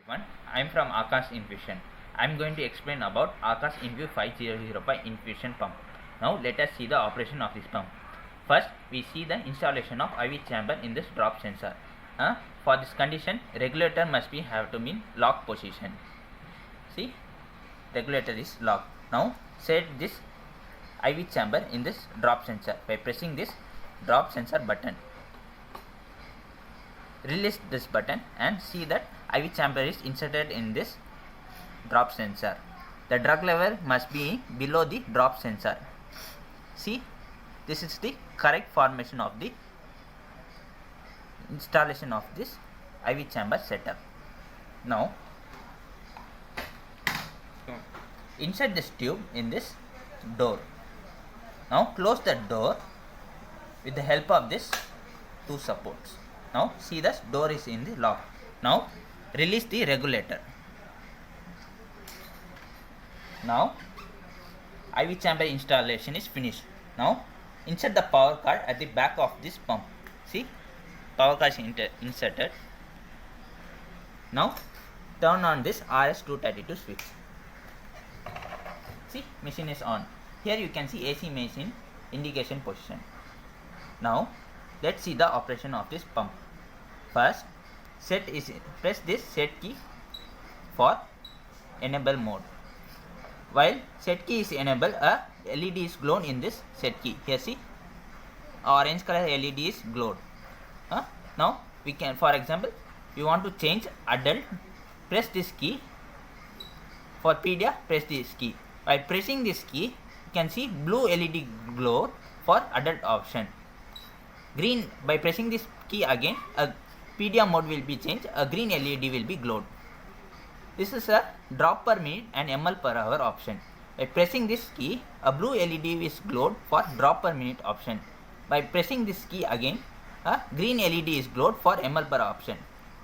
One, I am from Akash Infusion. I am going to explain about Akash Invu 5005 infusion pump. Now let us see the operation of this pump. First, we see the installation of IV chamber in this drop sensor. For this condition, regulator must be have to be in lock position. See, regulator is locked. Now set this IV chamber in this drop sensor by pressing this drop sensor button. Release this button and see that IV chamber is inserted in this drop sensor. The drug level must be below the drop sensor. See, this is the correct formation of the installation of this IV chamber setup. Now insert this tube in this door. Now close the door with the help of this two supports. Now see, the door is in the lock. Now release the regulator. Now IV chamber installation is finished. Now insert the power cord at the back of this pump. See, power cord is inserted. Now turn on this RS232 switch. See, machine is on. Here you can see AC machine indication position. Now let's see the operation of this pump. First, press this set key for enable mode. While set key is enabled, a LED is glowed in this set key. Here see, orange color LED is glowed. Now we can, for example, we want to change adult, press this key. For pedia, press this key. By pressing this key, you can see blue LED glow for adult option. Green, by pressing this key again, a pedia mode will be changed, a green LED will be glowed. This is a drop per minute and ml per hour option. By pressing this key, a blue LED is glowed for drop per minute option. By pressing this key again, a green LED is glowed for ml per option.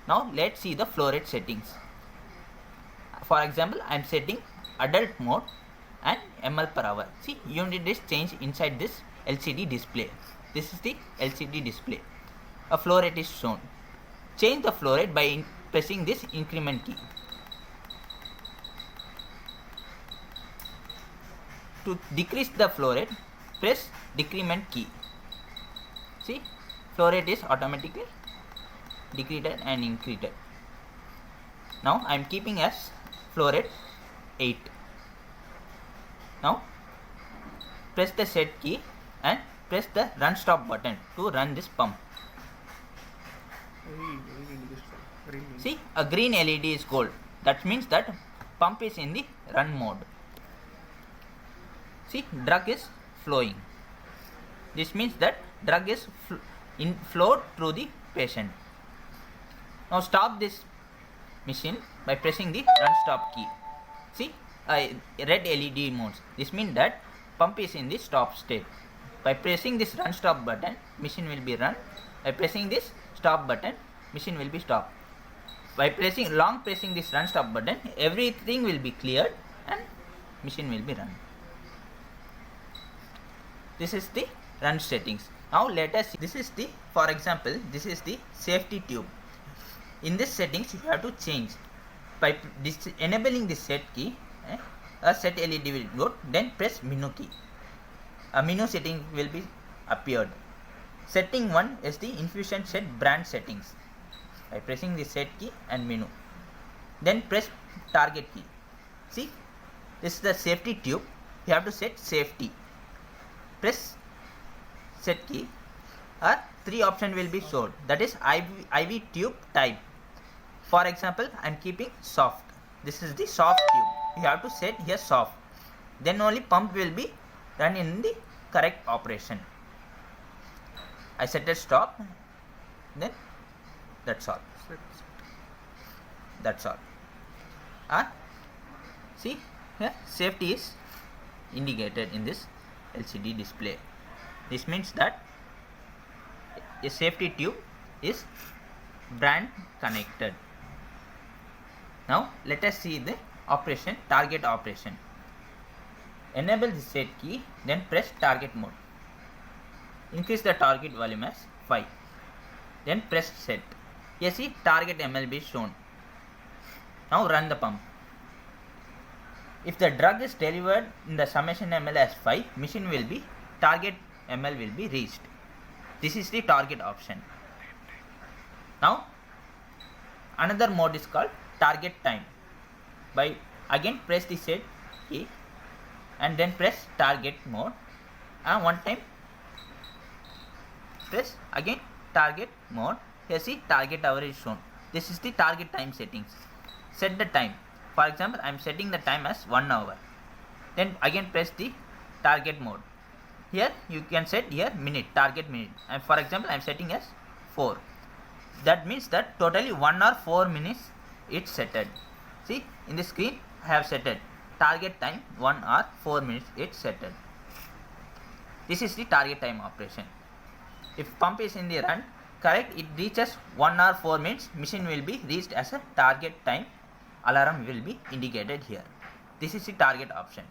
Now let's see the flow rate settings. For example, I am setting adult mode and ml per hour. See, unit is changed inside this LCD display. This is the LCD display. A flow rate is shown. Change the flow rate by pressing this increment key. To decrease the flow rate, press decrement key. See, flow rate is automatically decreased and increased. Now I am keeping as flow rate 8. Now press the set key and press the run stop button to run this pump. See, a green LED is gold. That means that pump is in the run mode. See, drug is flowing. This means that drug is flowed through the patient. Now stop this machine by pressing the run stop key. See, red LED modes. This means that pump is in the stop state. By pressing this run stop button, machine will be run. By pressing this stop button, machine will be stopped. By pressing this run stop button, everything will be cleared and machine will be run. This is the run settings. Now let us see. This is the, for example, this is the safety tube. In this settings, you have to change. By enabling the set key, a set LED will go. Then press menu key. A menu setting will be appeared. Setting 1 is the infusion set brand settings. By pressing the set key and menu, then press target key. See, this is the safety tube. You have to set safety. Press set key. 3 options will be shown. That is IV tube type. For example, I am keeping soft. This is the soft tube. You have to set here soft. Then only pump will be run in the correct operation. I set a stop. Then that's all. That's all. See, here safety is indicated in this LCD display. This means that a safety tube is brand connected. Now let us see the operation, target operation. Enable the set key, then press target mode. Increase the target volume as 5. Then press set. Here see target MLB shown. Now run the pump. If the drug is delivered in the summation ml as 5, machine will be target ml will be reached. This is the target option. Now another mode is called target time. By again press the set key and then press target mode, and one time press again target mode. Here see target hour is shown. This is the target time settings. Set the time. For example, I am setting the time as 1 hour. Then again press the target mode. Here you can set here minute, target minute, and for example I am setting as 4. That means that totally 1 hour 4 minutes it's setted. See, in the screen I have setted target time 1 hour 4 minutes it's setted. This is the target time operation. If pump is in the run, correct, it reaches 1 hour 4 minutes, machine will be reached as a target time. Alarm will be indicated here. This is the target option.